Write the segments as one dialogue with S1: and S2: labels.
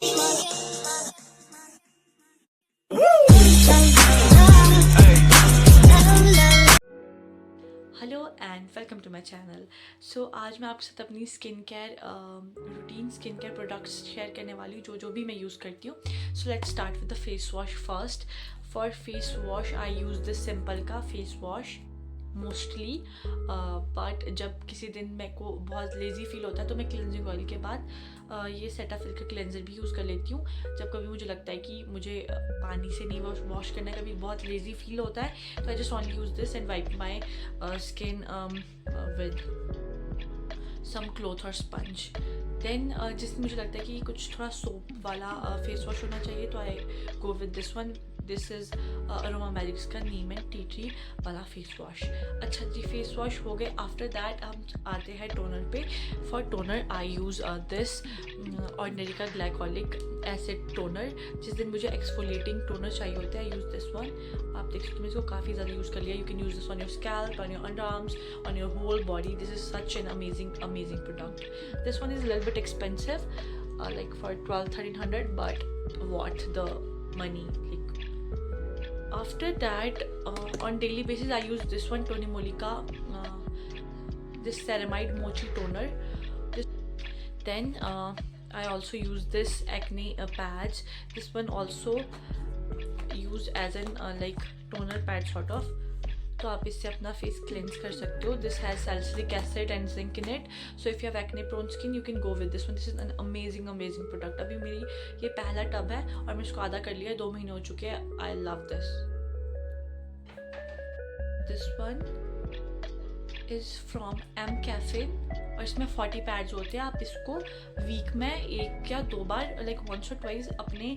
S1: Hello and welcome to my channel. So आज मैं आपके साथ अपनी skin care routine skin care products share करने वाली हूँ जो भी मैं यूज़ करती हूँ। So let's start with the face wash first. For face wash I use this simple का फेस वॉश मोस्टली, बट जब किसी दिन मेरे को बहुत लेज़ी फील होता है तो मैं क्लेंजिंग ऑयल के बाद ये सेटाफिल का क्लेंजर भी यूज़ कर लेती हूँ। जब कभी मुझे लगता है कि मुझे पानी से नहीं वॉश करना है, कभी बहुत लेज़ी फील होता है, तो I just only use this and wipe my skin with some cloth और स्पंज। देन जिसमें मुझे लगता है कि कुछ थोड़ा सोप वाला फेस वॉश होना चाहिए, तो I go with this one. This is aroma magics का नीम एंड टी ट्री वाला फेस वॉश। अच्छा जी, फेस वॉश हो गए। आफ्टर दैट हम आते हैं टोनर पे। For toner I use this ordinary का ग्लाइकोलिक एसिड टोनर। जिस दिन मुझे एक्सफोलिएटिंग टोनर चाहिए होता है, यूज़ दिस वन। आप देख सकते हो, इसको काफ़ी ज़्यादा यूज़ कर लिया। You can use this on your scalp, on your underarms, on your whole body. This is such an amazing product. This one is a little bit expensive, like for 1200-1300, but worth the money. Like after that, on daily basis I use this one, Tony Moly ka this ceramide mochi toner. Then I also use this acne patch. This one also used as an like toner pad sort of. तो आप इससे अपना face cleanse कर सकते हो. This has salicylic acid and zinc in it, so if you have acne prone skin you can go with this one. This is an amazing product. अभी मेरी ये पहला टब है और मैं इसको आधा कर लिया है, 2 महीने हो चुके हैं. I love this one is from M cafe और इसमें 40 पैड्स होते हैं. आप इसको वीक में 1 या 2 बार लाइक वंस और ट्वाइस अपने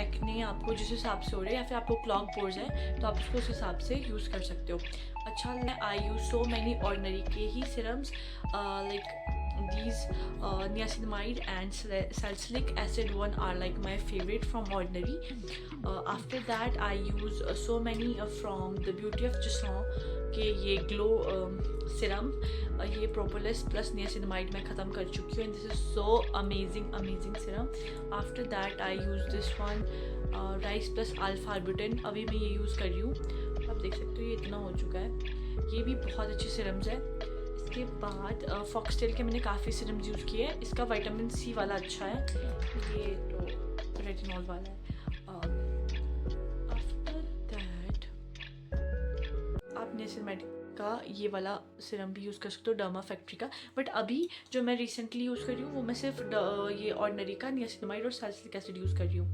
S1: एक्ने आपको जिस हिसाब से हो रहे हैं, या फिर आपको क्लॉग पोर्स है तो आप उसको उस हिसाब से यूज़ कर सकते हो. अच्छा, I use so many Ordinary के ही serums like these niacinamide and salicylic acid one are like my favorite from ordinary. After that I use so many from the Beauty of Joseon के ये glow Siram. ये propolis plus niacinamide मैं ख़त्म कर चुकी हूँ. And this is so amazing Siram. After that I use this one rice plus alpha arbutin. अभी मैं ये यूज़ कर रही हूँ. आप देख सकते हो ये इतना हो चुका है. ये भी बहुत अच्छे सिरम्स है. इसके बाद फॉक्सटेल के मैंने काफ़ी सिरम्स यूज़ किए हैं. इसका विटामिन सी वाला अच्छा है, ये तो रेटिनॉल वाला है. आफ्टर दैट आप नियासिनामाइड का ये वाला सिरम भी यूज़ कर सकते हो, डर्मा फैक्ट्री का. बट अभी जो मैं रिसेंटली यूज़ कर रही हूँ वो मैं सिर्फ ये ऑर्डिनरी का नियासिनामाइड और सैलिसिलिक एसिड यूज़ कर रही हूँ.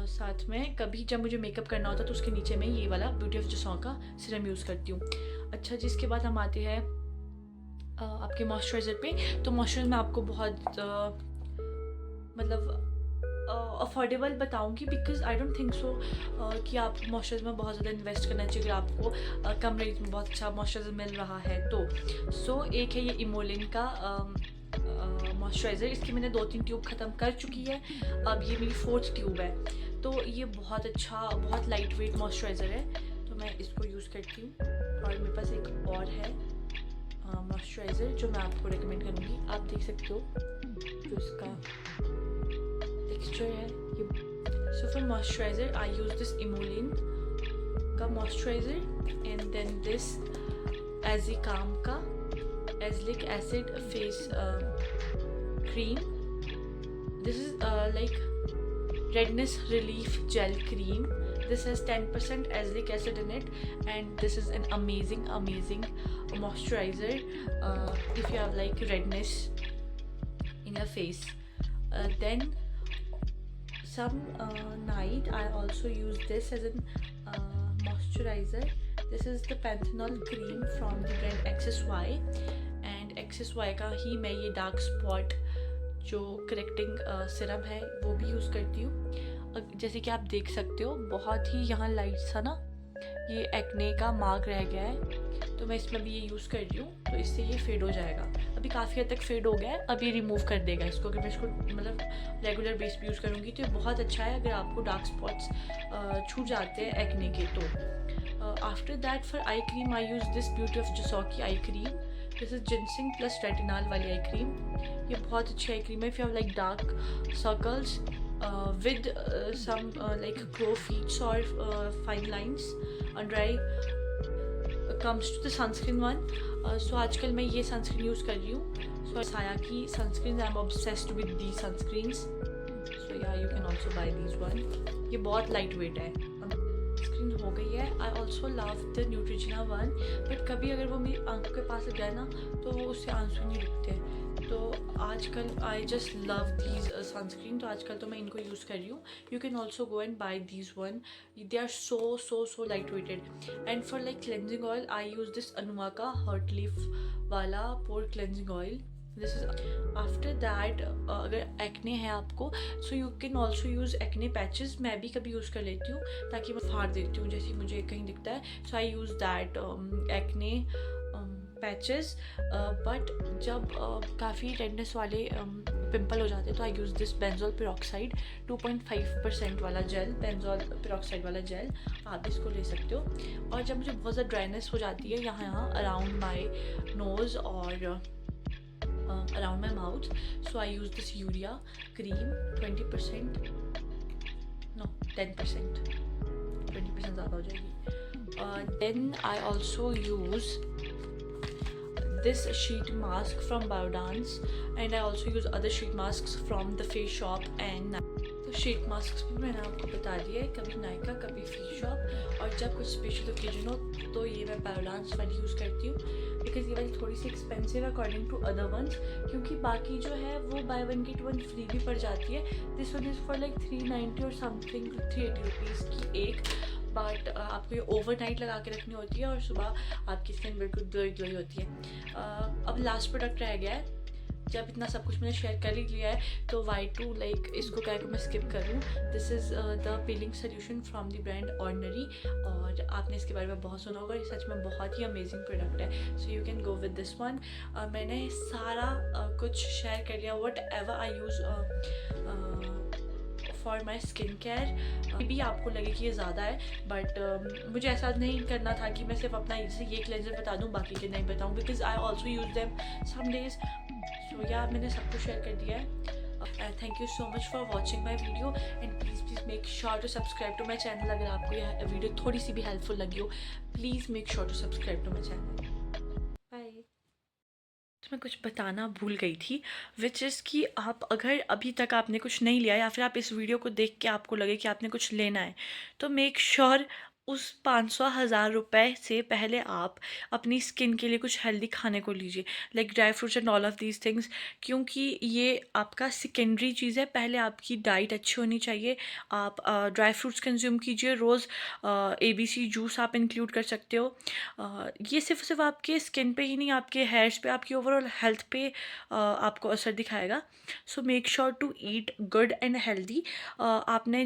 S1: साथ में कभी जब मुझे मेकअप करना होता है तो उसके नीचे मैं ये वाला ब्यूटी ऑफ जोसेon का सिरम यूज़ करती हूँ. अच्छा, जिसके बाद हम आते हैं आपके मॉइस्चराइज़र पे. तो मॉइस्चराइज़र मैं आपको बहुत मतलब अफोर्डेबल बताऊंगी, because I don't think so कि आप मॉइस्चराइज़र में बहुत ज़्यादा इन्वेस्ट करना चाहिए अगर आपको कम रेंज में बहुत अच्छा मॉइस्चराइज़र मिल रहा है तो. सो एक है ये इमोलिन का मॉइस्चराइज़र. इसकी मैंने 2-3 ट्यूब ख़त्म कर चुकी है. अब ये मेरी 4th ट्यूब है. तो ये बहुत अच्छा, बहुत लाइट वेट मॉइस्चराइज़र है, तो मैं इसको यूज़ करती हूँ. और मेरे पास एक और है मॉइस्चराइज़र जो मैं आपको रेकमेंड करूँगी. आप देख सकते हो जो इसका टेक्सचर है ये. So for moisturiser I use this Emolene का मॉइस्चराइज़र एंड देन दिस एजिकाम का azelaic acid face cream. This is like redness relief gel cream. This has 10% azelaic acid in it, and this is an amazing moisturizer if you have like redness in your face. Then some night I also use this as an moisturizer. This is the panthenol cream from the brand XSY, and XSY का ही मैं ये dark spot जो correcting Siram है वो भी use करती हूँ. जैसे कि आप देख सकते हो बहुत ही यहाँ लाइट सा ना ये एक्ने का मार्क रह गया है, तो मैं इसमें भी ये यूज़ कर रही हूँ. तो इससे ये फेड हो जाएगा. अभी काफ़ी हद तक फेड हो गया है. अब ये रिमूव कर देगा इसको. अगर मैं इसको मतलब रेगुलर बेस पे यूज़ करूँगी तो ये बहुत अच्छा है अगर आपको डार्क स्पॉट्स छूट जाते हैं एक्ने के. तो after that for eye cream I use this beauty of Joseon की eye cream. This is ginseng plus retinol वाली आई क्रीम। ये बहुत अच्छी आई क्रीम है if you have like dark circles with some like crow feet or fine lines under eye। comes to the sunscreen one, so आजकल मैं ये sunscreen use कर रही हूँ। so साया की sunscreens, I'm obsessed with these sunscreens, so yeah you can also buy these one। ये बहुत लाइट वेट है। sunscreen हो गई है। I also love the Neutrogena one, but कभी अगर वो मेरी आंखों के पास लग जाए ना तो वो उससे आंसू नहीं रुकते। तो आजकल I just love these sunscreen, तो आजकल तो मैं इनको यूज़ कर रही हूँ। You can also go and buy these one, they are so light weighted. And for like cleansing oil I use this Anua का हॉट लीफ वाला pore cleansing oil. This is after that अगर acne है आपको, so you can also use acne patches. मैं भी कभी use कर लेती हूँ ताकि मैं फाड़ देती हूँ जैसे मुझे कहीं दिखता है। So I use that acne patches. But जब काफ़ी रेडनेस वाले पिंपल हो जाते हैं तो I use this benzoyl peroxide 2.5% वाला जेल, बेंजोल पेरोक्साइड वाला जेल। आप भी इसको ले सकते हो। और जब मुझे बहुत ज़्यादा ड्राइनेस हो जाती है यहाँ अराउंड माई नोज़ और around my mouth, so I use this urea cream 20%, no 10%, 20% ज़्यादा हो जाएगी। then I also use this sheet mask from Biodance, and I also use other sheet masks from the Face Shop and तो sheet mask भी मैंने आपको बता दिया है, कभी नायका कभी फेस शॉप। और जब कुछ स्पेशल ओकेजन हो तो ये मैं Biodance वाली यूज़ करती हूँ, बिकॉज ये वाली थोड़ी सी एक्सपेंसिव है अकॉर्डिंग टू अदर वंस, क्योंकि बाकी जो है वो by one get one free भी पड़ जाती है। This one is for like 390 और समथिंग 380 रुपीज़ की एक। बट आपको ये ओवरनाइट लगा के रखनी होती है और सुबह आपकी स्किन बिल्कुल ग्लोई होती है। अब लास्ट प्रोडक्ट रह गया है। जब इतना सब कुछ मैंने शेयर कर ही लिया है तो वाई टू लाइक इसको क्या मैं स्किप करूँ। This is the peeling solution from the brand ordinary, और आपने इसके बारे में बहुत सुना होगा। ये सच में बहुत ही अमेजिंग प्रोडक्ट है, सो you can go with this one. मैंने सारा कुछ शेयर कर लिया, what ever I use for my skin care. भी आपको लगे कि ये ज़्यादा है, बट मुझे ऐसा नहीं करना था कि मैं सिर्फ अपना ये क्लेंजर बता दूँ बाकी के नहीं बताऊँ, because I also use them some days. So yeah मैंने सब कुछ शेयर कर दिया है। Thank you so much for watching my video, and please make sure to subscribe to my channel. अगर आपको यह वीडियो थोड़ी सी भी हेल्पफुल लगी हो, please make sure to subscribe to my channel. Bye. तो मैं कुछ बताना भूल गई थी, विच इज़ कि आप अगर अभी तक आपने कुछ नहीं लिया या फिर आप इस वीडियो को देख के आपको लगे कि आपने कुछ लेना है, तो मेक श्योर उस 500,000 रुपये से पहले आप अपनी स्किन के लिए कुछ हेल्दी खाने को लीजिए, like dry fruits and all of these things, क्योंकि ये आपका सेकेंडरी चीज़ है। पहले आपकी डाइट अच्छी होनी चाहिए। आप ड्राई फ्रूट्स कंज्यूम कीजिए रोज़, ABC जूस आप इंक्लूड कर सकते हो। ये सिर्फ आपके स्किन पे ही नहीं, आपके हेयर्स पे, आपकी ओवरऑल हेल्थ पे आपको असर दिखाएगा। So make sure to eat good and healthy. आपने